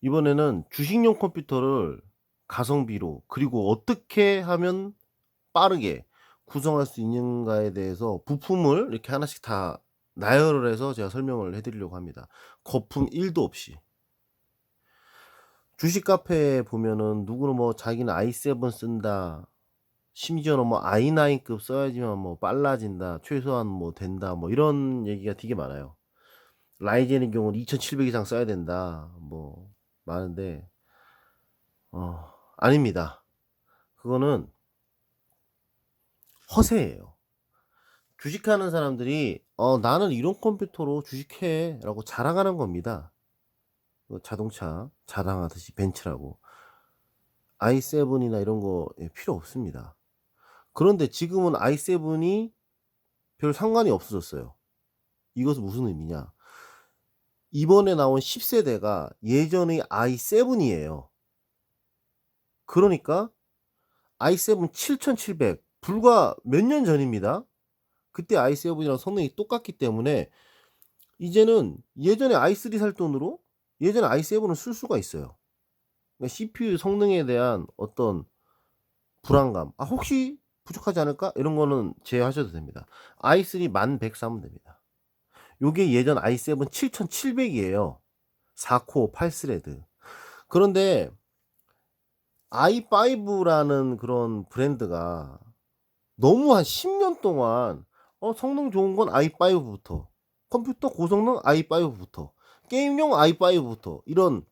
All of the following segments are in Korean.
이번에는 주식용 컴퓨터를 가성비로 그리고 어떻게 하면 빠르게 구성할 수 있는가에 대해서 부품을 이렇게 하나씩 다 나열을 해서 제가 설명을 해 드리려고 합니다. 거품 1도 없이. 주식 카페에 보면은 누구는 뭐 자기는 i7 쓴다. 심지어는 뭐 i9급 써야지만 뭐 빨라진다. 최소한 뭐 된다. 뭐 이런 얘기가 되게 많아요. 라이젠의 경우는 2700 이상 써야 된다. 뭐 많은데 아닙니다. 그거는 허세예요. 주식하는 사람들이 나는 이런 컴퓨터로 주식해."라고 자랑하는 겁니다. 그 자동차 자랑하듯이 벤츠라고. i7 이나 이런 거 필요 없습니다. 그런데 지금은 i7 이 별 상관이 없어졌어요. 이것은 무슨 의미냐? 이번에 나온 10 세대가 예전의 i7 이에요. 그러니까 i7 7700 불과 몇 년 전입니다. 그때 i7 이랑 성능이 똑같기 때문에 이제는 예전에 i3 살 돈으로 예전에 i7을 쓸 수가 있어요. 그러니까 CPU 성능에 대한 어떤 불안감, '아 혹시 부족하지 않을까?' 이런 거는 제외하셔도 됩니다. i3 1100 사면 됩니다. 요게 예전 i7 7700 이에요. 4 코어 8 스레드. 그런데 i5라는 그런 브랜드가 너무 한 10년 동안 성능 좋은 건 i5 부터, 컴퓨터 고성능 i5 부터, 게임용 i5 부터 이런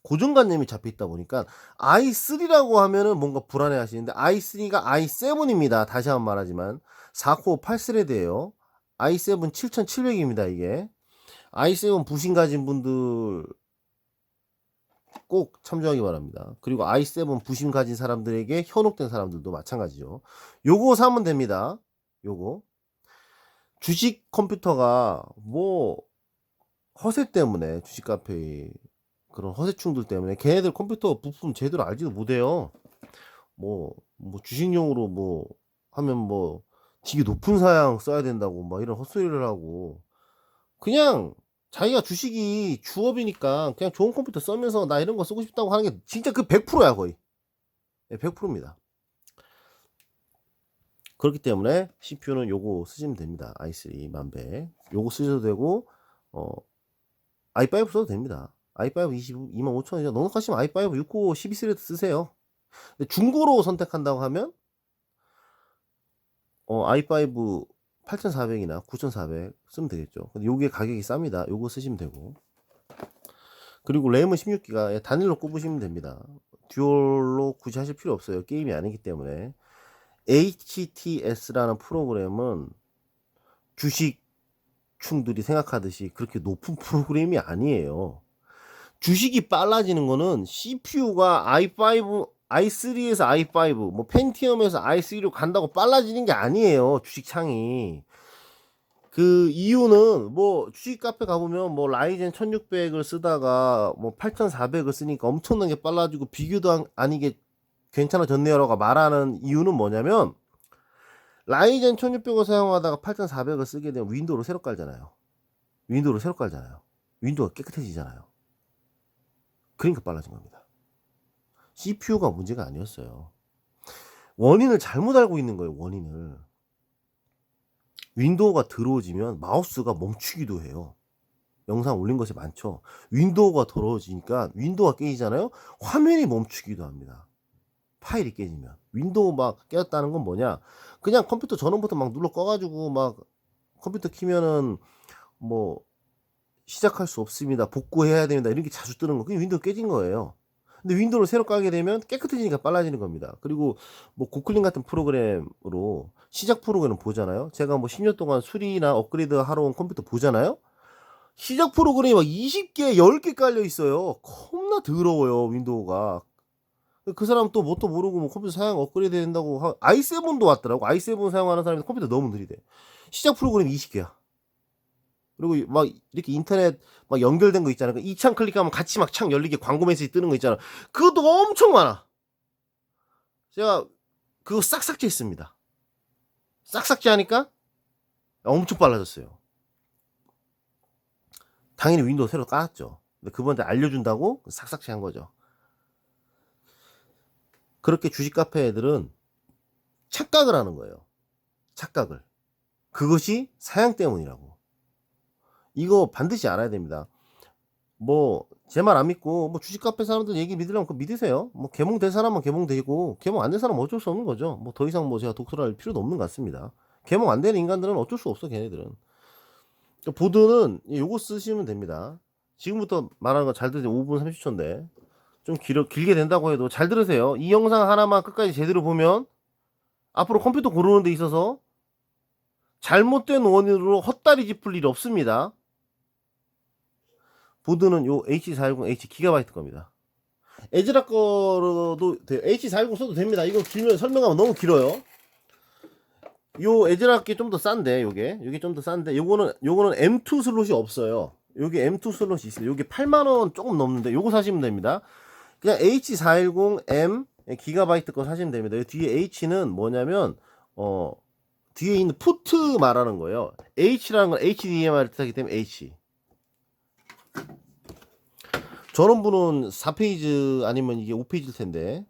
고정관념이 잡혀 있다 보니까 i3라고 하면은 뭔가 불안해하시는데 i3가 i7 입니다. 다시 한번 말하지만 4 코어 8 스레드예요. i7 7700 입니다 이게. i7 부신 가진 분들 꼭 참조하기 바랍니다. 그리고 i7 부심 가진 사람들에게 현혹된 사람들도 마찬가지죠. 요거 사면 됩니다. 요거. 주식 컴퓨터가 뭐 허세 때문에 주식 카페의 그런 허세충들 때문에 걔네들 컴퓨터 부품 제대로 알지도 못해요. 뭐 주식용으로 뭐 하면 뭐 되게 높은 사양 써야 된다고 막 이런 헛소리를 하고 그냥 자기가 주식이 주업이니까 그냥 좋은 컴퓨터 쓰면서 나 이런 거 쓰고 싶다고 하는 게 진짜 그 100%야 거의. 예 100%입니다. 그렇기 때문에 CPU는 요거 쓰시면 됩니다. i3 1100 요거 쓰셔도 되고 어 i5 써도 됩니다. i5 250,000원이죠. 넉넉하시면 i5 6코어 12 스레드 쓰세요. 근데 중고로 선택한다고 하면 i5 8400 이나 9400 쓰면 되겠죠. 근데 요게 가격이 쌉니다. 요거 쓰시면 되고. 그리고 램은 16기가 단일로 꼽으시면 됩니다. 듀얼로 굳이 하실 필요 없어요. 게임이 아니기 때문에. HTS라는 프로그램은 주식충들이 생각하듯이 그렇게 높은 프로그램이 아니에요. 주식이 빨라지는 거는 CPU가 i5, i3에서 i5, 뭐 펜티엄에서 i3로 간다고 빨라지는 게 아니에요. 주식 창이. 그 이유는 뭐 주식 카페 가보면 뭐 라이젠 1600을 쓰다가 뭐 8400을 쓰니까 엄청나게 빨라지고 비교도 아니게 괜찮아졌네요라고 말하는 이유는 뭐냐면 라이젠 1600을 사용하다가 8400을 쓰게 되면 윈도우를 새로 깔잖아요. 윈도우를 새로 깔잖아요. 윈도우가 깨끗해지잖아요. 그러니까 빨라진 겁니다. CPU가 문제가 아니었어요. 원인을 잘못 알고 있는 거예요, 원인을. 윈도우가 더러워지면 마우스가 멈추기도 해요. 영상 올린 것이 많죠. 윈도우가 더러워지니까 윈도우가 깨지잖아요. 화면이 멈추기도 합니다. 파일이 깨지면. 윈도우 막 깨졌다는 건 뭐냐? 그냥 컴퓨터 전원부터 막 눌러 꺼 가지고 막 컴퓨터 키면은 뭐 "시작할 수 없습니다. 복구해야 됩니다." 이런 게 자주 뜨는 거. 그게 윈도우 깨진 거예요. 근데 윈도우를 새로 깔게 되면 깨끗해지니까 빨라지는 겁니다. 그리고 뭐 고클린 같은 프로그램으로 시작 프로그램 보잖아요. 제가 뭐 10년 동안 수리나 업그레이드 하러 온 컴퓨터 보잖아요. 시작 프로그램이 막 20개 10개 깔려 있어요. 겁나 더러워요 윈도우가. 그 사람은 또 뭣도 모르고 뭐 컴퓨터 사양 업그레이드 된다고 i7도 왔더라고. i7 사용하는 사람이 컴퓨터 너무 느리대. 시작 프로그램이 20개야. 그리고 막 이렇게 인터넷 막 연결된 거 있잖아요. 그 이 창 클릭하면 같이 막 창 열리게 광고 메시지 뜨는 거 있잖아. 그것도 엄청 많아. 제가 그거 싹싹 jes습니다. 싹싹 제하니까 엄청 빨라졌어요. 당연히 윈도우 새로 깔았죠. 근데 그분한테 알려준다고 삭삭치 한 거죠. 그렇게 주식 카페 애들은 착각을 하는 거예요. 착각을. 그것이 사양 때문이라고. 이거 반드시 알아야 됩니다. 뭐 제 말 안 믿고 뭐 주식 카페 사람들 얘기 믿으려면 그거 믿으세요. 뭐 개몽된 사람은 개몽되고 개몽 안 된 사람은 어쩔 수 없는 거죠. 뭐 더 이상 뭐 제가 독설할 필요도 없는 것 같습니다. 개몽 안 되는 인간들은 어쩔 수 없어, 걔네들은. 보드는 요거 쓰시면 됩니다. 지금부터 말하는 거 잘 들으세요. 5분 30초인데 좀 길게 된다고 해도 잘 들으세요. 이 영상 하나만 끝까지 제대로 보면 앞으로 컴퓨터 고르는 데 있어서 잘못된 원인으로 헛다리 짚을 일이 없습니다. 보드는 요 H410H 기가바이트 겁니다. 에즈락 거로도 돼요. H410 써도 됩니다. 이거 길면 설명하면 너무 길어요. 요 에즈락이 좀 더 싼데, 요게 좀 더 싼데, 요거는 M2 슬롯이 없어요. 요게 M2 슬롯이 있어요. 요게 8만원 조금 넘는데, 요거 사시면 됩니다. 그냥 H410M 기가바이트 거 사시면 됩니다. 요 뒤에 H는 뭐냐면, 뒤에 있는 포트 말하는 거예요. H라는 건 HDMI를 뜻하기 때문에 H. 저런 분은 4페이지 아니면 이게 5페이지일 텐데,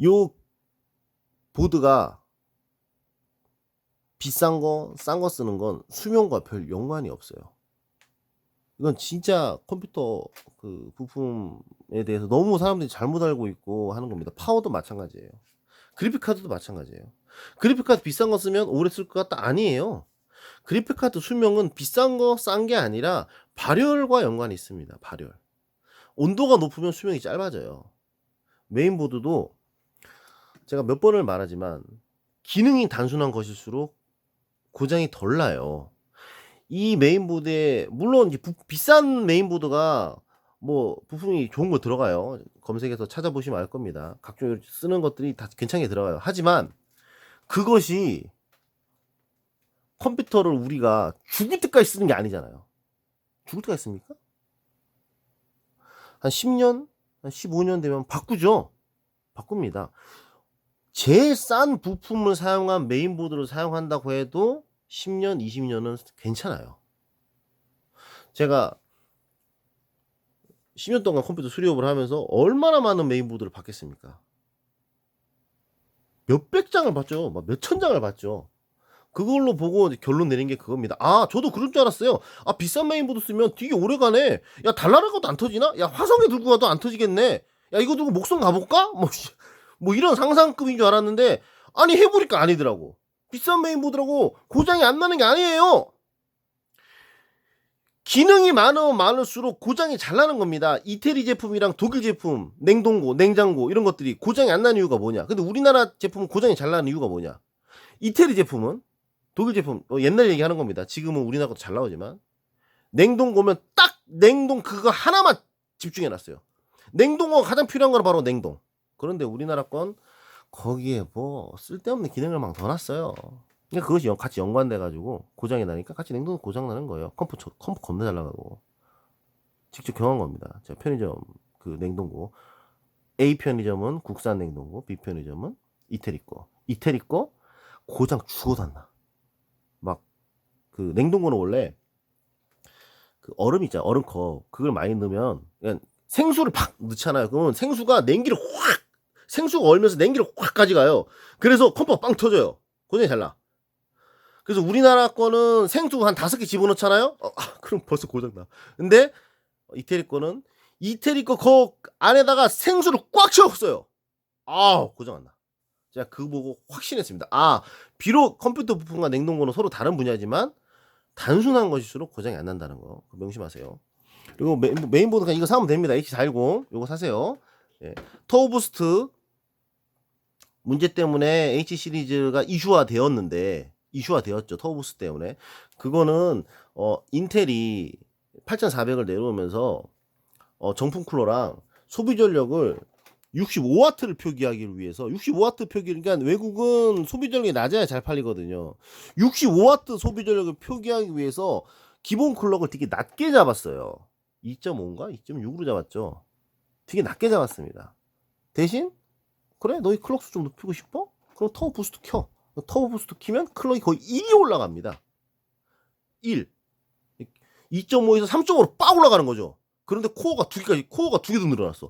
요 보드가 비싼 거, 싼 거 쓰는 건 수명과 별 연관이 없어요. 이건 진짜 컴퓨터 그 부품에 대해서 너무 사람들이 잘못 알고 있고 하는 겁니다. 파워도 마찬가지예요. 그래픽카드도 마찬가지예요. 그래픽카드 비싼 거 쓰면 오래 쓸 것 같다? 아니에요. 그래픽카드 수명은 비싼 거, 싼 게 아니라 발열과 연관이 있습니다. 발열. 온도가 높으면 수명이 짧아져요. 메인보드도 제가 몇 번을 말하지만 기능이 단순한 것일수록 고장이 덜 나요. 이 메인보드에 물론 비싼 메인보드가 뭐 부품이 좋은 거 들어가요. 검색해서 찾아보시면 알 겁니다. 각종 쓰는 것들이 다 괜찮게 들어가요. 하지만 그것이 컴퓨터를 우리가 죽을 때까지 쓰는 게 아니잖아요. 죽을 때까지 씁니까? 한 10년, 한 15년 되면 바꾸죠. 바꿉니다. 제일 싼 부품을 사용한 메인보드를 사용한다고 해도 10년, 20년은 괜찮아요. 제가 10년 동안 컴퓨터 수리업을 하면서 얼마나 많은 메인보드를 봤겠습니까? 몇백 장을 봤죠. 막 몇천 장을 봤죠. 그걸로 보고 결론 내린 게 그겁니다. 아, 저도 그럴 줄 알았어요. 아, 비싼 메인보드 쓰면 되게 오래 가네. 야, 달나라가도 안 터지나? 야, 화성에 들고 가도 안 터지겠네. 야, 이거 두고 목성 가볼까? 뭐 이런 상상급인 줄 알았는데, 아니, 해보니까 아니더라고. 비싼 메인보드라고 고장이 안 나는 게 아니에요. 기능이 많으면 많을수록 고장이 잘 나는 겁니다. 이태리 제품이랑 독일 제품, 냉동고, 냉장고 이런 것들이 고장이 안 나는 이유가 뭐냐? 근데 우리나라 제품은 고장이 잘 나는 이유가 뭐냐? 이태리 제품은 독일 제품, 옛날 얘기하는 겁니다. 지금은 우리나라도 잘 나오지만 냉동고면 딱 냉동 그거 하나만 집중해놨어요. 냉동고가 가장 필요한 건 바로 냉동. 그런데 우리나라 건 거기에 뭐 쓸데없는 기능을 막 넣어놨어요. 그러니까 그것이 같이 연관돼가지고 고장이 나니까 같이 냉동도 고장 나는 거예요. 컴프 겁나 잘 나가고. 직접 경험한 겁니다. 제가 편의점 그 냉동고 A 편의점은 국산 냉동고, B 편의점은 이태리 거. 이태리 거 고장 죽어도 안 나. 막 그 냉동고는 원래 그 얼음 있잖아, 얼음컵. 그걸 많이 넣으면 그냥 생수를 팍 넣잖아요. 그러면 생수가 냉기를 확, 생수가 얼면서 냉기를 확 가져가요. 그래서 컴퍼가 빵 터져요. 고장이 잘 나. 그래서 우리나라 거는 생수 한 5개 집어넣잖아요. 그럼 벌써 고장 나. 근데 이태리 거는 이태리 거 그 안에다가 생수를 꽉 채웠어요. 고장 안 나. 제가 그거 보고 확신했습니다. 비록 컴퓨터 부품과 냉동고는 서로 다른 분야지만 단순한 것일수록 고장이 안 난다는 거 명심하세요. 그리고 메인보드가 이거 사면 됩니다. H410 이거 사세요. 예. 터보 부스트 문제 때문에 H 시리즈가 이슈화 되었죠. 터보 부스트 때문에. 그거는 인텔이 8400을 내려오면서 정품 쿨러랑 소비 전력을 65W를 표기하기 위해서 65W 표기, 그러니까 외국은 소비 전력이 낮아야 잘 팔리거든요. 65W 소비 전력을 표기하기 위해서 기본 클럭을 되게 낮게 잡았어요. 2.5인가 2.6으로 잡았죠. 되게 낮게 잡았습니다. 대신 그래, 너희 클럭 수 좀 높이고 싶어? 그럼 터보 부스트 켜. 터보 부스트 키면 클럭이 거의 1이 올라갑니다. 1. 2.5에서 3.5로 빡 올라가는 거죠. 그런데 코어가 2개도 늘어났어.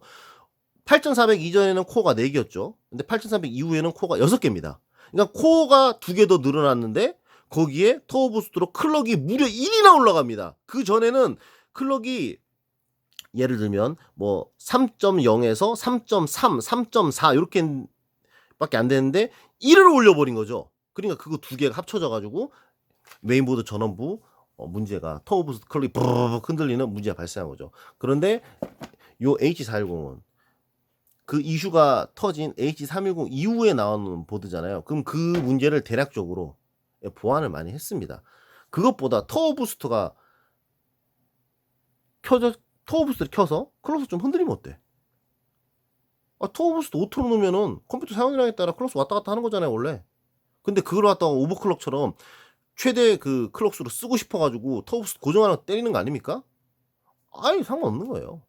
8400 이전에는 코어가 4개였죠. 근데 8400 이후에는 코어가 6개입니다. 그러니까 코어가 2개 더 늘어났는데 거기에 터보 부스트로 클럭이 무려 1이나 올라갑니다. 그 전에는 클럭이 예를 들면 뭐 3.0에서 3.3, 3.4 이렇게 밖에 안 되는데 1을 올려버린 거죠. 그러니까 그거 2개가 합쳐져 가지고 메인보드 전원부 문제가 터보 부스트 클럭이 부르르 흔들리는 문제가 발생한 거죠. 그런데 요 H410은 그 이슈가 터진 H310 이후에 나오는 보드잖아요. 그럼 그 문제를 대략적으로 보완을 많이 했습니다. 그것보다 터보 부스트가 터보 부스트를 켜서 클럭스 좀 흔들리면 어때? 터보 부스트 오토로 놓으면은 컴퓨터 사용량에 따라 클럭스 왔다 갔다 하는 거잖아요, 원래. 근데 그걸 갖다가 오버클럭처럼 최대 그 클럭수로 쓰고 싶어가지고 터보 부스트 고정하는 거 때리는 거 아닙니까? 아니, 상관없는 거예요.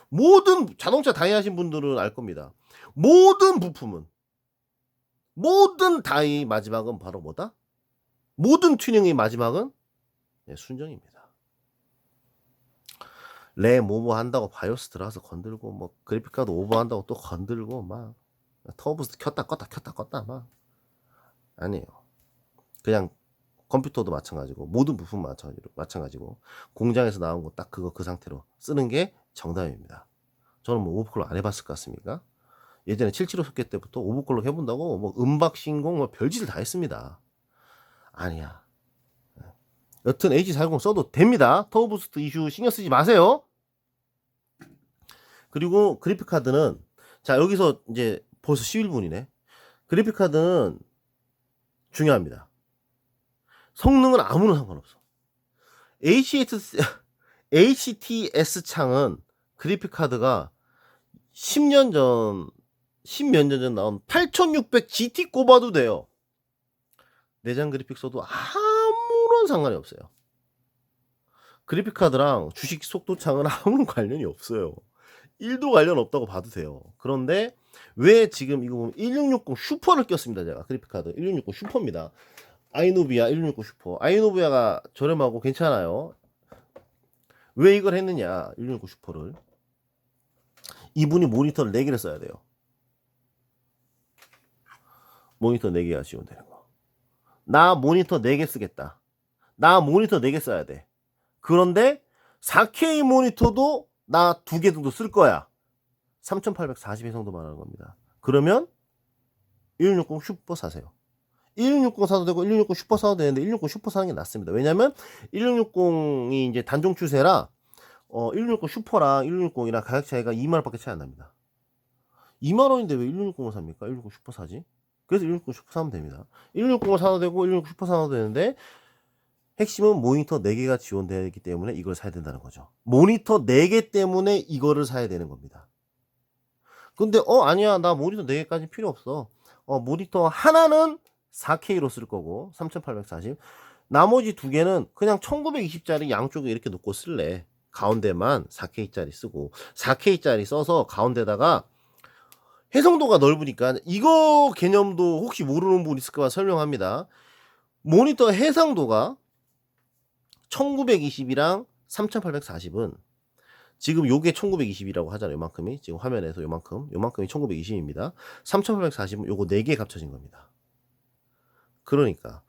모든 자동차 다이 하신 분들은 알 겁니다. 모든 부품은, 모든 다이 마지막은 바로 뭐다? 모든 튜닝의 마지막은 순정입니다. 램 오버한다고 바이오스 들어가서 건들고 뭐 그래픽카드 오버한다고 또 건들고 막 터보부스트 켰다 껐다 막 아니에요. 그냥 컴퓨터도 마찬가지고 모든 부품 마찬가지고 공장에서 나온 거 딱 그 상태로 쓰는 게 정답입니다. 저는 뭐 오버클럭 안 해봤을 것 같습니까? 예전에 775 속계 때부터 오버클럭 해본다고 뭐 음박 신공 뭐 별짓을 다 했습니다. 아니야. 여튼 H410 써도 됩니다. 터보 부스트 이슈 신경 쓰지 마세요. 그리고 그래픽 카드는 자, 여기서 이제 벌써 11분이네. 그래픽 카드는 중요합니다. 성능은 아무나 상관없어. HTS 창은 그래픽 카드가 10년 전, 10몇 년 전 나온 8600 GT 꼽아도 돼요. 내장 그래픽 써도 아무런 상관이 없어요. 그래픽 카드랑 주식 속도 창은 아무런 관련이 없어요. 1도 관련 없다고 봐도 돼요. 그런데 왜 지금 이거 보면 1660 슈퍼를 꼈습니다. 제가 그래픽 카드 1660 슈퍼입니다. 아이노비아 1660 슈퍼. 아이노비아가 저렴하고 괜찮아요. 왜 이걸 했느냐? 1660 슈퍼를. 이분이 모니터를 4개를 써야 돼요. 모니터 4개가 지원되는 거. 나 모니터 4개 쓰겠다. 나 모니터 4개 써야 돼. 그런데 4K 모니터도 나 2개 정도 쓸 거야. 3840회 정도만 하는 겁니다. 그러면 1660 슈퍼 사세요. 1660 사도 되고 1660 슈퍼 사도 되는데 1660 슈퍼 사는 게 낫습니다. 왜냐면 1660이 이제 단종 추세라 1660 슈퍼랑 1660이랑 가격 차이가 2만원밖에 차이 안 납니다. 2만원인데 왜 1660을 삽니까? 1660 슈퍼 사지? 그래서 1660 슈퍼 사면 됩니다. 1660을 사도 되고 1660 슈퍼 사도 되는데 핵심은 모니터 4개가 지원되기 때문에 이걸 사야 된다는 거죠. 모니터 4개 때문에 이거를 사야 되는 겁니다. 근데 아니야, 나 모니터 4개까지 필요 없어. 모니터 하나는 4K로 쓸 거고 3840, 나머지 2개는 그냥 1920짜리 양쪽에 이렇게 놓고 쓸래. 가운데만 4K짜리 쓰고 4K짜리 써서 가운데다가 해상도가 넓으니까 이거 개념도 혹시 모르는 분 있을까 봐 설명합니다. 모니터 해상도가 1920이랑 3840은 지금 요게 1920이라고 하잖아요. 요만큼이 지금 화면에서 요만큼이 1920입니다. 3840은 요거 4개 합쳐진 겁니다. 그러니까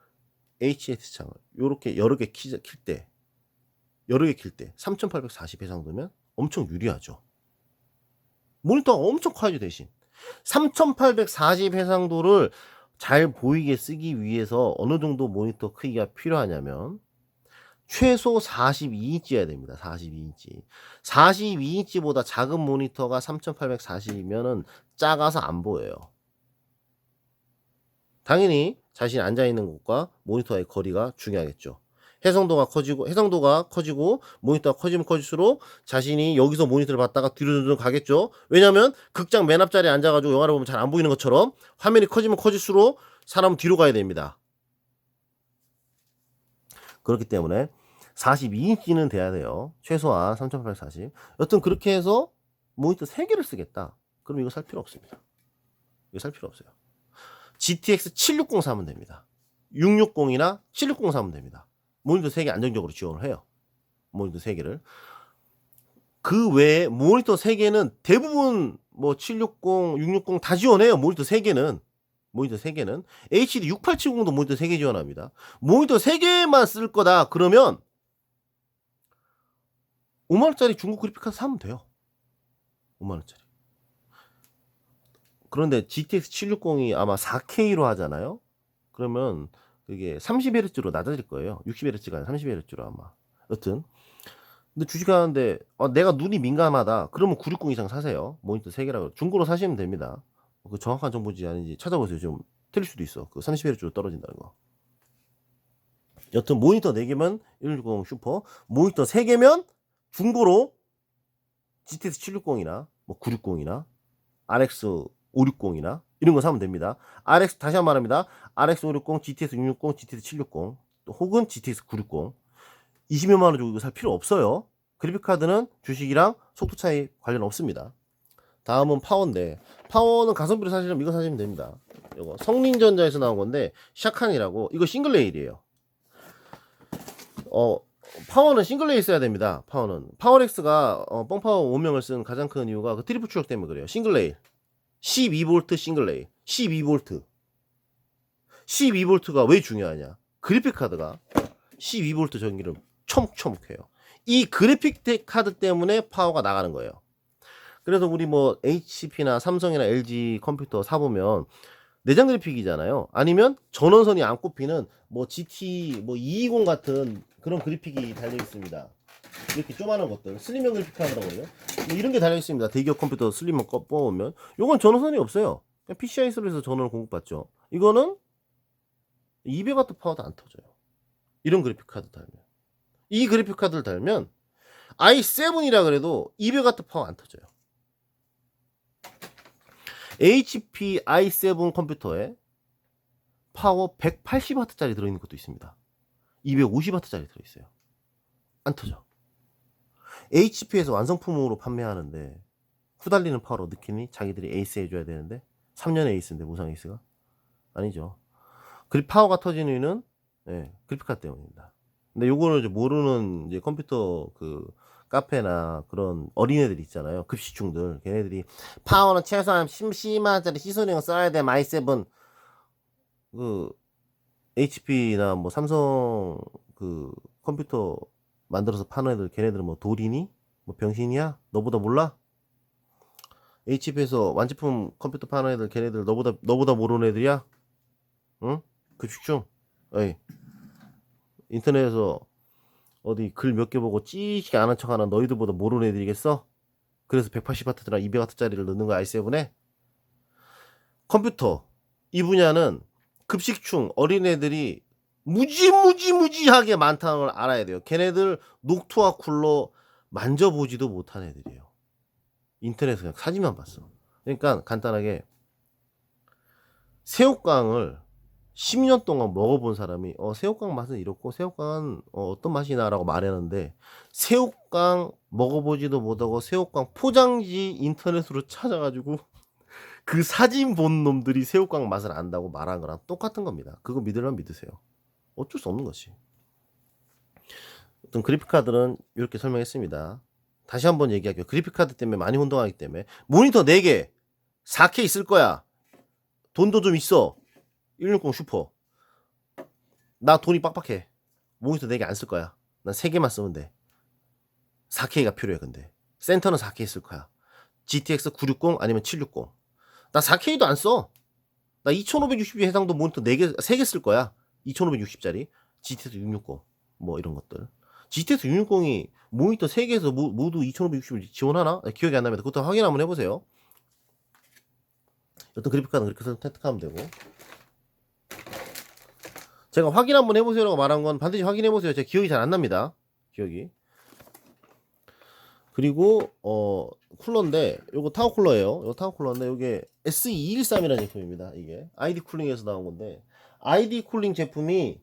HTS 창을 요렇게 여러 개 킬 때 3840 해상도면 엄청 유리하죠. 모니터가 엄청 커야죠. 대신 3840 해상도를 잘 보이게 쓰기 위해서 어느 정도 모니터 크기가 필요하냐면 최소 42인치여야 됩니다. 42인치. 42인치보다 작은 모니터가 3840이면은 작아서 안 보여요. 당연히 자신이 앉아있는 곳과 모니터의 거리가 중요하겠죠. 해상도가 커지고 모니터가 커지면 커질수록 자신이 여기서 모니터를 봤다가 뒤로 좀 가겠죠. 왜냐면 극장 맨 앞자리에 앉아가지고 영화를 보면 잘 안 보이는 것처럼 화면이 커지면 커질수록 사람은 뒤로 가야 됩니다. 그렇기 때문에 42인치는 돼야 돼요. 최소한 3840. 여튼 그렇게 해서 모니터 3개를 쓰겠다. 그럼 이거 살 필요 없습니다. 이거 살 필요 없어요. GTX 760 사면 됩니다. 660이나 760 사면 됩니다. 모니터 3개 안정적으로 지원을 해요. 모니터 3개를. 그 외에 모니터 3개는 대부분 뭐 760, 660 다 지원해요. 모니터 3개는. 모니터 3개는. HD 6870도 모니터 3개 지원합니다. 모니터 3개만 쓸 거다 그러면 5만 원짜리 중국 그래픽카드 사면 돼요. 5만 원짜리. 그런데 GTX 760이 아마 4K로 하잖아요. 그러면 그게 30Hz로 낮아질 거예요. 60Hz가 아니라 30Hz로 아마. 여튼 근데 주식하는데 내가 눈이 민감하다. 그러면 960 이상 사세요. 모니터 3개라고 중고로 사시면 됩니다. 그 정확한 정보인지 아닌지 찾아보세요. 좀 틀릴 수도 있어. 그 30Hz로 떨어진다는 거. 여튼 모니터 4개면 1660 슈퍼, 모니터 3개면 중고로 GTX 760이나 뭐 960이나 RX 560이나 이런 거 사면 됩니다. RX 다시 한 번 말합니다. RX 560, GTX 660, GTX 760 또 혹은 GTX 960 20몇만 원 주고 이거 살 필요 없어요. 그래픽카드는 주식이랑 속도 차이 관련 없습니다. 다음은 파워인데 파워는 가성비로 사시려면 이거 사시면 됩니다. 이거 성린전자에서 나온 건데 샤칸이라고 이거 싱글레일이에요. 파워는 싱글레일 써야 됩니다. 파워는 파워렉스가 뻥파워 5명을 쓴 가장 큰 이유가 그 트리플 출력 때문에 그래요. 싱글레일 12V 싱글레일 12V 12V가 왜 중요하냐? 그래픽카드가 12V 전기를 처묵처묵해요. 이 그래픽 카드 때문에 파워가 나가는 거예요. 그래서 우리 뭐 HP나 삼성이나 LG 컴퓨터 사보면 내장 그래픽이잖아요. 아니면 전원선이 안 꼽히는 뭐 GT 뭐 220 같은 그런 그래픽이 달려 있습니다. 이렇게 조그마한 것들 슬림형 그래픽 카드라고 그래요. 뭐 이런 게 달려 있습니다. 대기업 컴퓨터 슬림형 뽑아오면 요건 전원선이 없어요. 그냥 PCI 슬롯에서 전원을 공급받죠. 이거는 200W 파워도 안 터져요. 이런 그래픽 카드 달면 이 그래픽 카드를 달면 i7이라 그래도 200W 파워 안 터져요. HP i7 컴퓨터에 파워 180W짜리 들어있는 것도 있습니다. 250W짜리 들어있어요. 안 터져. HP에서 완성품으로 판매하는데 후달리는 파워로 느끼니 자기들이 에이스 해줘야 되는데 3년 에이스인데 무상 에이스가 아니죠. 그리고 파워가 터지는 이유는 그래픽카드 때문입니다. 근데 요거를 이제 모르는 이제 컴퓨터 그 카페나 그런 어린애들 있잖아요. 급식충들. 걔네들이 파워는 최소한 10만원짜리 시소링을 써야 돼. i7 그 HP나 뭐 삼성 그 컴퓨터 만들어서 파는 애들 걔네들은 뭐 돌이니? 뭐 병신이야? 너보다 몰라? HP에서 완제품 컴퓨터 파는 애들 걔네들 너보다 모르는 애들이야? 응? 급식충. 어이. 인터넷에서 어디 글 몇 개 보고 찌지게 아는 척하는 너희들보다 모르는 애들이겠어? 그래서 180W나 200W짜리를 넣는 거야 i7에? 컴퓨터 이 분야는 급식충 어린애들이 무지하게 많다는 걸 알아야 돼요. 걔네들 녹투와 쿨러 만져보지도 못한 애들이에요. 인터넷에서 그냥 사진만 봤어. 그러니까 간단하게 새우깡을 10년 동안 먹어본 사람이 새우깡 맛은 이렇고 새우깡은 어떤 맛이나 라고 말했는데 새우깡 먹어보지도 못하고 새우깡 포장지 인터넷으로 찾아가지고 그 사진 본 놈들이 새우깡 맛을 안다고 말한 거랑 똑같은 겁니다. 그거 믿으려면 믿으세요. 어쩔 수 없는 것이. 어떤 그래픽카드는 이렇게 설명했습니다. 다시 한번 얘기할게요. 그래픽카드 때문에 많이 혼동하기 때문에 모니터 4개 4K 있을 거야. 돈도 좀 있어. 160 슈퍼. 나 돈이 빡빡해. 모니터 4개 안 쓸 거야. 난 3개만 쓰면 돼. 4K가 필요해. 근데 센터는 4K 쓸 거야. GTX 960 아니면 760. 나 4K도 안 써. 나 2560 해상도 모니터 3개 쓸 거야. 2560짜리 GTX 660 뭐 이런 것들. GTX 660이 모니터 3개에서 모두 2560을 지원하나? 기억이 안 납니다. 그것도 확인 한번 해보세요. 어떤 그래픽카드는 그렇게 선택하면 되고. 제가 확인 한번 해보세요라고 말한 건 반드시 확인해보세요. 제가 기억이 잘 안 납니다. 기억이. 그리고 쿨러인데 요거 타워 쿨러예요. 요거 타워 쿨러인데 요게 SE213이라는 제품입니다. 이게 아이디 쿨링에서 나온 건데 아이디 쿨링 제품이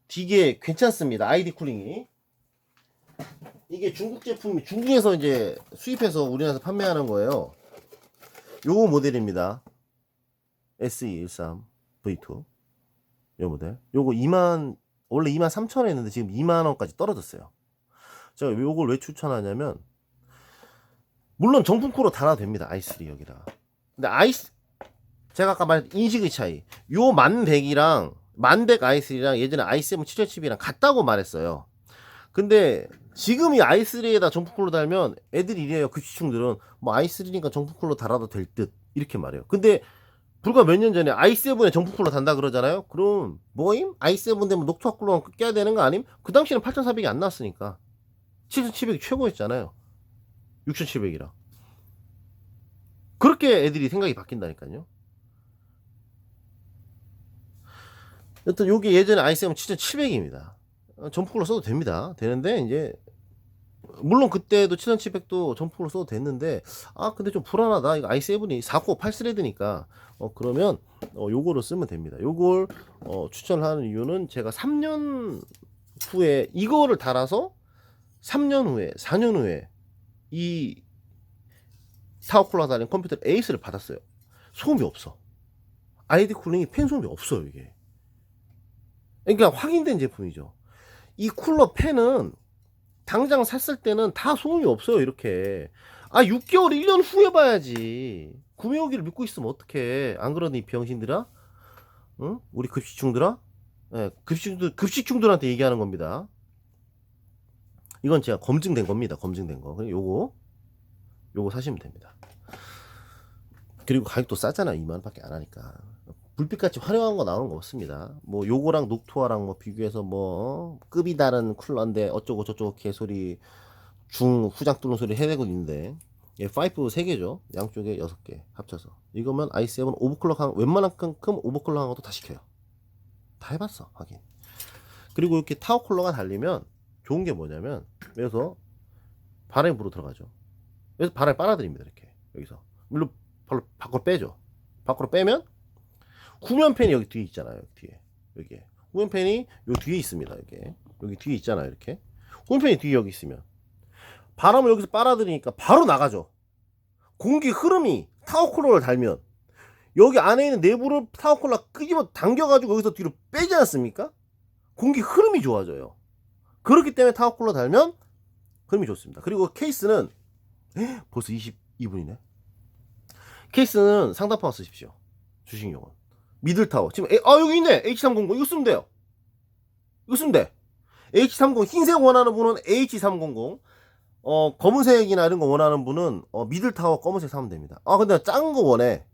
되게 괜찮습니다. 아이디 쿨링이 이게 중국 제품이 중국에서 이제 수입해서 우리나라에서 판매하는 거예요. 요거 모델입니다. SE13 V2 요 모델. 요거 원래 23,000원 했는데 지금 2만원까지 떨어졌어요. 제가 요걸 왜 추천하냐면 물론 정품 쿨러 달아도 됩니다. i3 여기다가. 근데 제가 아까 말했던 인식의 차이. 요 만백이랑 만백 i3랑 예전에 i7 770이랑 같다고 말했어요. 근데 지금 이 i3에다 정품 쿨러 달면 애들이 이래요. 급식충들은 뭐 i3니까 정품 쿨러 달아도 될 듯 이렇게 말해요. 근데 불과 몇 년 전에 i7에 정품 쿨러 단다 그러잖아요. 그럼 뭐임? i7 되면 녹투아 쿨러 껴야 되는 거 아님? 그 당시에는 8400이 안 나왔으니까 7700이 최고였잖아요. 6700이랑 그렇게 애들이 생각이 바뀐다니까요. 여튼 요게 예전에 i7 7700입니다. 정품 쿨러 써도 됩니다. 되는데 이제 물론 그때도 7700도 정품 쿨러 써도 됐는데 근데 좀 불안하다. 이거 i7이 4코어 8스레드니까 그러면 요거를 쓰면 됩니다. 요걸 추천을 하는 이유는 제가 3년 후에 이거를 달아서 3년 후에 4년 후에 이 타워쿨러 달린 컴퓨터 에이스를 받았어요. 소음이 없어. 아이디 쿨링이 팬 소음이 없어요. 이게 그러니까 확인된 제품이죠. 이 쿨러 팬은 당장 샀을 때는 다 소음이 없어요. 이렇게 6개월 1년 후에 봐야지. 구매 후기를 믿고 있으면 어떡해. 안 그러니 병신들아? 응? 우리 급식충들아? 네, 급식충들한테 얘기하는 겁니다. 이건 제가 검증된 겁니다. 검증된 거. 요거 사시면 됩니다. 그리고 가격도 싸잖아. 2만원 밖에 안 하니까. 불빛같이 화려한 거 나오는 거 없습니다. 뭐 요거랑 녹투아랑 뭐 비교해서 뭐 급이 다른 쿨러인데 어쩌고 저쩌고 개소리 후장 뚫는 소리 해대고 있는데 파이프 3개죠. 양쪽에 6개 합쳐서 이거면 i7 오버클럭 웬만한큼 오버클럭한 것도 다 시켜요. 다 해봤어. 확인. 그리고 이렇게 타워 쿨러가 달리면 좋은 게 뭐냐면 여기서 바람이 불어 들어가죠. 여기서 바람이 빨아들입니다. 이렇게 여기서 물론 밖으로 빼죠. 밖으로 빼면 후면 팬이 여기 뒤에 있잖아요. 여기 뒤에 여기 후면 팬이 요 뒤에 있습니다. 여기 뒤에 있잖아요. 이렇게 후면 팬이 뒤에 여기 있으면 바람을 여기서 빨아들이니까 바로 나가죠. 공기 흐름이 타워쿨러를 달면 여기 안에 있는 내부를 타워쿨러 끄집어 당겨가지고 여기서 뒤로 빼지 않습니까? 공기 흐름이 좋아져요. 그렇기 때문에 타워쿨러 달면 흐름이 좋습니다. 그리고 케이스는 벌써 22분이네. 케이스는 상단파워 쓰십시오. 주식용은 미들타워 지금 여기 있네. H300 이거 쓰면 돼요. 이거 쓰면 돼. H300 흰색 원하는 분은 H300 검은색이나 이런 거 원하는 분은 미들타워 검은색 사면 됩니다. 근데 작은 거 원해.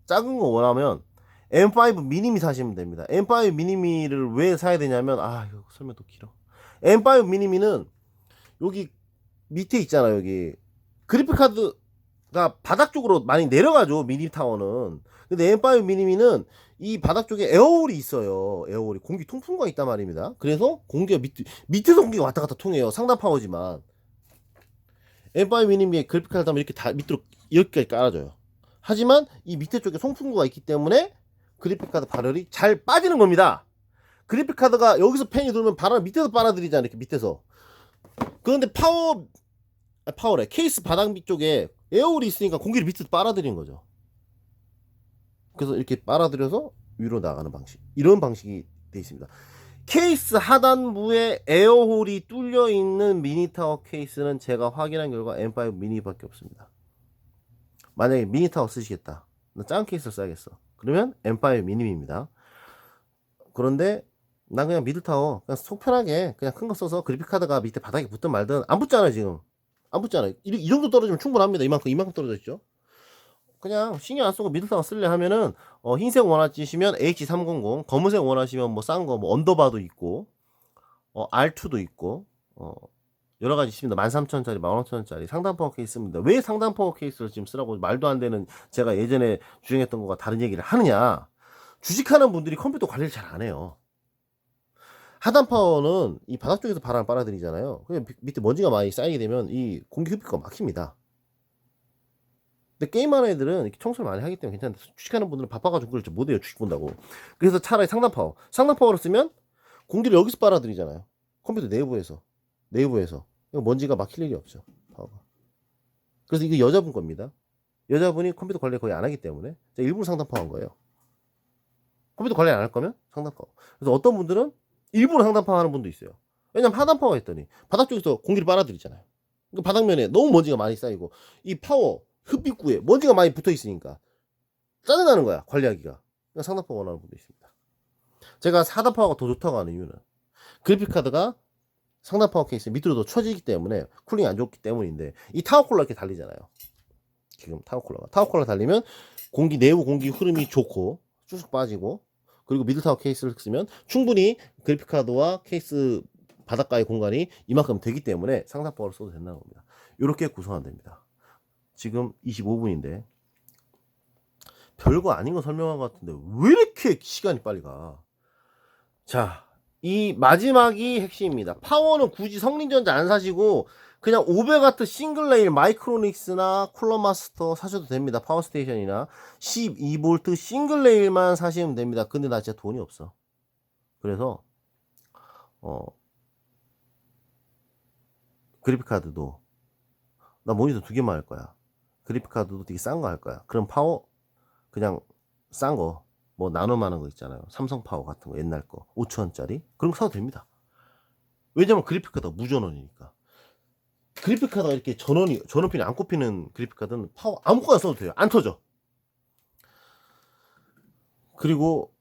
작은 거 원하면 M5 미니미 사시면 됩니다. M5 미니미를 왜 사야 되냐면 이거 설명 또 길어. M5 미니미는 여기 밑에 있잖아. 여기 그래픽카드가 바닥 쪽으로 많이 내려가죠. 미니타워는. 근데 M5 미니미는 이 바닥 쪽에 에어홀이 있어요. 에어홀이 공기 통풍구가 있단 말입니다. 그래서 공기가 밑에서 공기가 왔다 갔다 통해요. 상단 파워지만 M5 미니미의 그래픽카드 하면 이렇게 다 밑으로 이렇게까지 깔아줘요. 하지만 이 밑에 쪽에 송풍구가 있기 때문에 그래픽카드 발열이 잘 빠지는 겁니다. 그래픽카드가 여기서 팬이 돌면 바람을 밑에서 빨아들이잖아. 이렇게 밑에서. 그런데 파워래 케이스 바닥 밑 쪽에 에어홀이 있으니까 공기를 밑에서 빨아들이는 거죠. 그래서 이렇게 빨아들여서 위로 나가는 방식, 이런 방식이 되어 있습니다. 케이스 하단부에 에어홀이 뚫려 있는 미니타워 케이스는 제가 확인한 결과 M5 미니밖에 없습니다. 만약에 미니타워 쓰시겠다, 나 작은 케이스를 써야겠어, 그러면 M5 미니입니다. 그런데 난 그냥 미들타워 그냥 속 편하게 그냥 큰 거 써서 그래픽카드가 밑에 바닥에 붙든 말든 안 붙잖아요. 지금 안 붙잖아요. 이 정도 떨어지면 충분합니다. 이만큼 떨어져 있죠. 그냥 신경 안 쓰고 미들타워 쓸래 하면은 흰색 원하시면 H300, 검은색 원하시면 뭐 싼 거 뭐 언더바도 있고 R2도 있고 여러 가지 있습니다. 13,000원짜리, 15,000원짜리 상단 파워 케이스입니다. 왜 상단 파워 케이스를 지금 쓰라고 말도 안 되는 제가 예전에 주행했던 거가 다른 얘기를 하느냐? 주식하는 분들이 컴퓨터 관리를 잘 안 해요. 하단 파워는 이 바닥 쪽에서 바람을 빨아들이잖아요. 그냥 밑에 먼지가 많이 쌓이게 되면 이 공기 흡입구가 막힙니다. 근데 게임하는 애들은 이렇게 청소를 많이 하기 때문에 괜찮은데 주식하는 분들은 바빠가지고 그걸 못해요. 주식 본다고. 그래서 차라리 상단 파워를 쓰면 공기를 여기서 빨아들이잖아요. 컴퓨터 내부에서 먼지가 막힐 일이 없죠. 파워가. 그래서 이거 여자분 겁니다. 여자분이 컴퓨터 관리 거의 안 하기 때문에 제가 일부러 상단 파워한 거예요. 컴퓨터 관리 안 할 거면 상단 파워. 그래서 어떤 분들은 일부러 상단 파워 하는 분도 있어요. 왜냐면 하단파워 했더니 바닥 쪽에서 공기를 빨아들이잖아요. 그러니까 바닥면에 너무 먼지가 많이 쌓이고 이 파워 흡입구에 먼지가 많이 붙어 있으니까 짜증나는 거야, 관리하기가. 그러니까 상단파워 원하는 분도 있습니다. 제가 하단파워가 더 좋다고 하는 이유는 그래픽카드가 상단파워 케이스 밑으로 더 처지기 때문에 쿨링이 안 좋기 때문인데, 이 타워쿨러 이렇게 달리잖아요. 지금 타워쿨러가 달리면 내부 공기 흐름이 좋고 쭉 빠지고, 그리고 미들타워 케이스를 쓰면 충분히 그래픽카드와 케이스 바닥가의 공간이 이만큼 되기 때문에 상단파워를 써도 된다는 겁니다. 이렇게 구성하면 됩니다. 지금 25분인데 별거 아닌 거 설명한 것 같은데 왜 이렇게 시간이 빨리 가? 자, 이 마지막이 핵심입니다. 파워는 굳이 성린전자 안 사시고 그냥 500W 싱글레일 마이크로닉스나 쿨러마스터 사셔도 됩니다. 파워스테이션이나 12V 싱글레일만 사시면 됩니다. 근데 나 진짜 돈이 없어. 그래서 그래픽카드도 나 모니터 2개만 할 거야. 그래픽카드도 되게 싼 거 할 거야. 그럼 파워 그냥 싼 거 뭐 나눔하는 거 있잖아요. 삼성 파워 같은 거 옛날 거 5,000원짜리 그런 거 사도 됩니다. 왜냐면 그래픽카드가 무전원이니까. 그래픽카드가 이렇게 전원핀이 안 꼽히는 그래픽카드는 파워 아무거나 써도 돼요. 안 터져. 그리고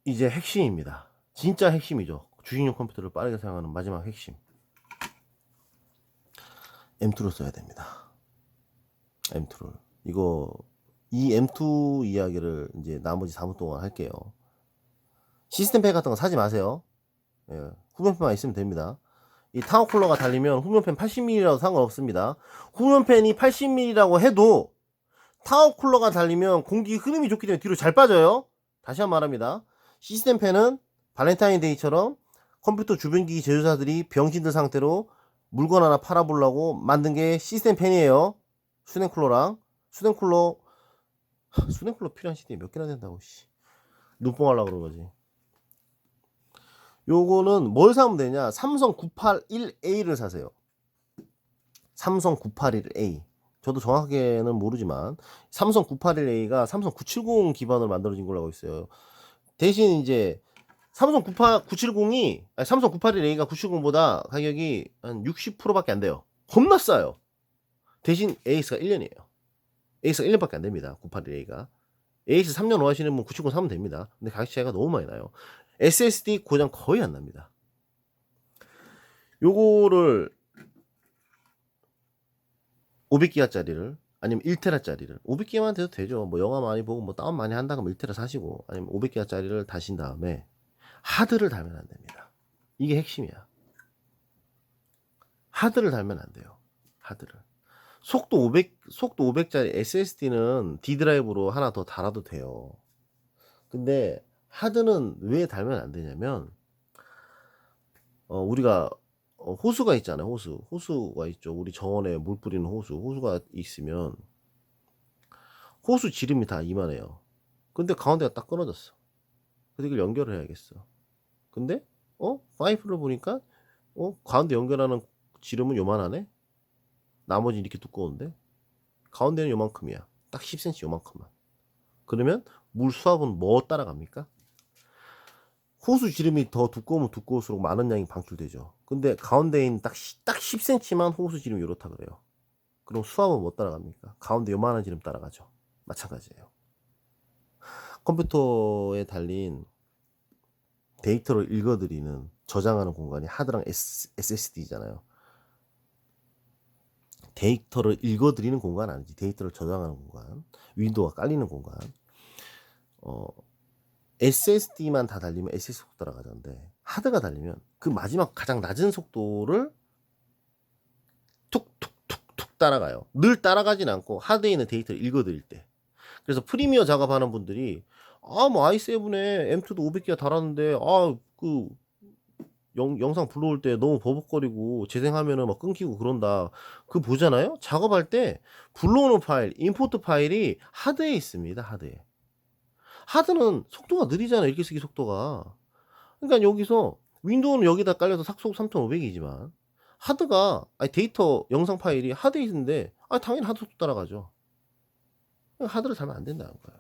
이제 핵심입니다. 진짜 핵심이죠. 주식용 컴퓨터를 빠르게 사용하는 마지막 핵심. M2를 써야 됩니다. M2를. 이 M2 이야기를 이제 나머지 4분 동안 할게요. 시스템팩 같은 거 사지 마세요. 예, 후면팬만 있으면 됩니다. 이 타워쿨러가 달리면 후면팬 80mm라도 상관없습니다. 후면팬이 80mm라고 해도 타워쿨러가 달리면 공기 흐름이 좋기 때문에 뒤로 잘 빠져요. 다시 한번 말합니다. 시스템팬은 발렌타인데이처럼 컴퓨터 주변기기 제조사들이 병신들 상태로 물건 하나 팔아보려고 만든 게 시스템팬이에요. 수냉쿨러 필요한 시대에 몇 개나 된다고, 씨. 눈뽕 하려고 그런 거지. 요거는 뭘 사면 되냐? 삼성 981A를 사세요. 삼성 981A. 저도 정확하게는 모르지만 삼성 981A가 삼성 970 기반으로 만들어진 걸로 알고 있어요. 대신 이제 삼성 981A가 970보다 가격이 한 60%밖에 안 돼요. 겁나 싸요. 대신 AS가 1년이에요. AS가 1년밖에 안 됩니다. 981A가. AS 3년 원하시는 분 970 사면 됩니다. 근데 가격 차이가 너무 많이 나요. SSD 고장 거의 안 납니다. 요거를 500기가짜리를 아니면 1테라짜리를 500기가만 돼도 되죠. 뭐 영화 많이 보고 뭐 다운 많이 한다 그러면 1테라 사시고, 아니면 500기가짜리를 다신 다음에 하드를 달면 안 됩니다. 이게 핵심이야. 하드를 달면 안 돼요. 하드를. 속도 500짜리 SSD는 D 드라이브로 하나 더 달아도 돼요. 근데 하드는 왜 달면 안 되냐면 우리가 호수가 있잖아요. 호수가 있죠. 우리 정원에 물 뿌리는 호수가 있으면 호수 지름이 다 이만해요. 근데 가운데가 딱 끊어졌어. 그래서 이걸 연결을 해야겠어. 근데 파이프를 보니까 가운데 연결하는 지름은 요만하네. 나머지는 이렇게 두꺼운데 가운데는 요만큼이야. 딱 10cm 요만큼만. 그러면 물 수압은 뭐 따라갑니까? 호수 지름이 더 두꺼우면 두꺼울수록 많은 양이 방출되죠. 근데 가운데에 있는 딱 10cm만 호수 지름이 이렇다 그래요. 그럼 수압은 뭐 따라갑니까? 가운데 요만한 지름 따라가죠. 마찬가지예요. 컴퓨터에 달린 데이터를 읽어드리는 저장하는 공간이 하드랑 SSD잖아요. 데이터를 읽어드리는 공간 아니지. 데이터를 저장하는 공간, 윈도우가 깔리는 공간. SSD만 다 달리면 SS 속도 따라가는데 하드가 달리면 그 마지막 가장 낮은 속도를 툭툭툭툭 따라가요. 늘 따라가진 않고 하드에 있는 데이터를 읽어드릴 때. 그래서 프리미어 작업하는 분들이 뭐 i7에 M2도 500기가 달았는데 영상 불러올 때 너무 버벅거리고 재생하면은 막 끊기고 그런다. 그거 보잖아요. 작업할 때 불러오는 파일, 임포트 파일이 하드에 있습니다. 하드는 속도가 느리잖아요. 읽기 쓰기 속도가. 그러니까 여기서 윈도우는 여기다 깔려서 삭속 3500이지만 하드가 데이터 영상 파일이 하드에 있는데 당연히 하드 속도 따라가죠. 하드를 달면 안 된다는 거예요.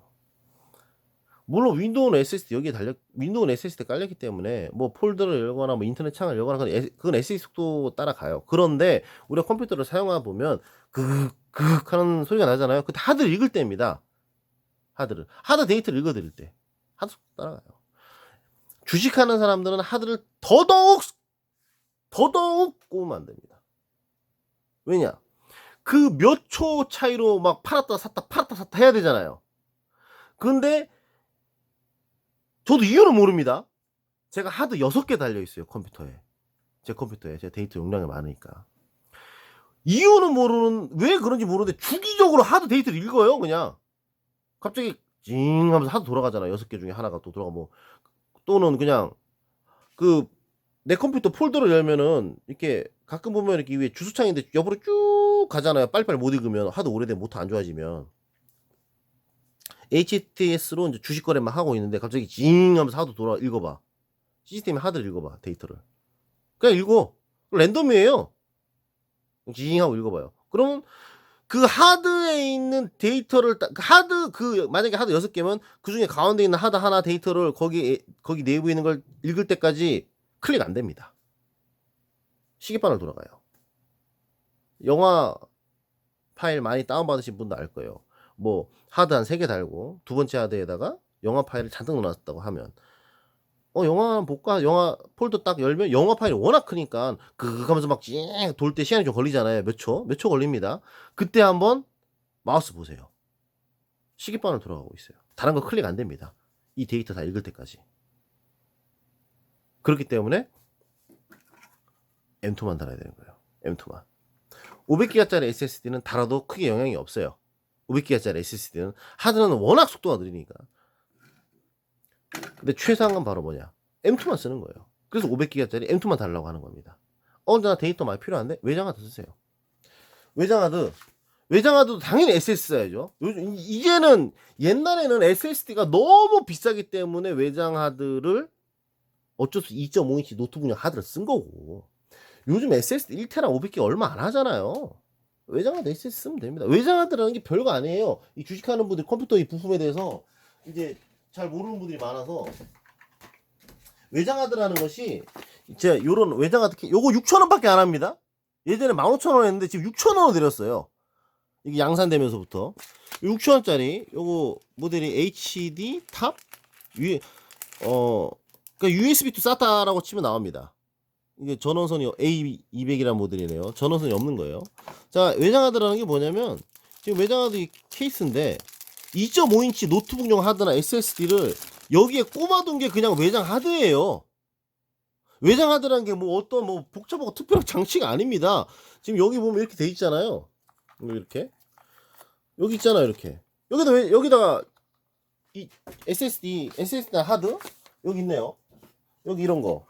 물론 윈도우는 SSD 여기에 윈도우는 SSD 깔렸기 때문에 뭐 폴더를 열거나 뭐 인터넷 창을 열거나 그건 SSD 속도 따라가요. 그런데 우리가 컴퓨터를 사용하다 보면 그윽 하는 소리가 나잖아요. 그때 하드를 읽을 때입니다. 하드 데이터를 읽어 드릴 때 하드 속도 따라가요. 주식하는 사람들은 하드를 더더욱 꼬우면 안 됩니다. 왜냐? 그 몇 초 차이로 막 팔았다 샀다 해야 되잖아요. 근데 저도 이유는 모릅니다. 제가 하드 6개 달려 있어요, 컴퓨터에. 제 컴퓨터에. 제 데이터 용량이 많으니까. 이유는 모르는, 왜 그런지 모르는데 주기적으로 하드 데이터를 읽어요, 그냥. 갑자기 징 하면서 하드 돌아가잖아. 6개 중에 하나가 또 돌아가 뭐. 또는 그냥 내 컴퓨터 폴더를 열면은 이렇게 가끔 보면 이렇게 위에 주소창인데 옆으로 쭉 가잖아요. 빨리빨리 못 읽으면. 하도 오래된 모터 안 좋아지면. HTS로 이제 주식 거래만 하고 있는데 갑자기 징 하면서 하도 읽어봐. 시스템이 하드를 읽어봐, 데이터를. 그냥 읽어. 랜덤이에요. 징 하고 읽어봐요. 그러면 그 하드에 있는 데이터를 만약에 하드 6개면 그 중에 가운데 있는 하드 하나 데이터를 거기 내부에 있는 걸 읽을 때까지 클릭 안 됩니다. 시계바늘 돌아가요. 영화 파일 많이 다운받으신 분도 알 거예요. 뭐 하드 한 3개 달고 두 번째 하드에다가 영화 파일을 잔뜩 넣어놨다고 하면 영화 볼까? 영화 폴더 딱 열면 영화 파일이 워낙 크니까 하면서 막 돌 때 시간이 좀 걸리잖아요. 몇 초 걸립니다. 그때 한번 마우스 보세요. 시계바늘 돌아가고 있어요. 다른 거 클릭 안 됩니다. 이 데이터 다 읽을 때까지. 그렇기 때문에 M2만 달아야 되는 거예요. M2만. 500기가짜리 SSD는 달아도 크게 영향이 없어요. 500기가짜리 SSD는 하드는 워낙 속도가 느리니까. 근데 최상은 건 바로 뭐냐? M2만 쓰는 거예요. 그래서 500기가짜리 M2만 달라고 하는 겁니다. 나 데이터 많이 필요한데 외장하드 쓰세요. 외장하드도 당연히 SSD 써야죠. 이제는 옛날에는 SSD가 너무 비싸기 때문에 외장하드를 어쩔 수 2.5인치 노트북용 하드를 쓴 거고, 요즘 SSD 1테라 500개 얼마 안 하잖아요. 외장하드 SSD 쓰면 됩니다. 외장하드라는 게 별거 아니에요. 이 주식하는 분들 컴퓨터 이 부품에 대해서 이제 잘 모르는 분들이 많아서, 외장하드라는 것이 제가 요런 외장하드 요거 6,000원밖에 안 합니다. 예전에 15,000원 했는데 지금 6,000원으로 내렸어요. 이게 양산되면서부터 6,000원짜리 요거 모델이 HD 탑 위에 그러니까 USB to SATA라고 치면 나옵니다. 이게 전원선이 A200이라는 모델이네요. 전원선이 없는 거예요. 자, 외장하드라는 게 뭐냐면 지금 외장하드 케이스인데 2.5인치 노트북용 하드나 SSD를 여기에 꼽아둔 게 그냥 외장하드예요. 외장하드라는 게 뭐 어떤 뭐 복잡하고 특별한 장치가 아닙니다. 지금 여기 보면 이렇게 돼 있잖아요. 이렇게 여기 있잖아요. 이렇게 여기다가 이 SSD 하드 여기 있네요. 여기 이런 거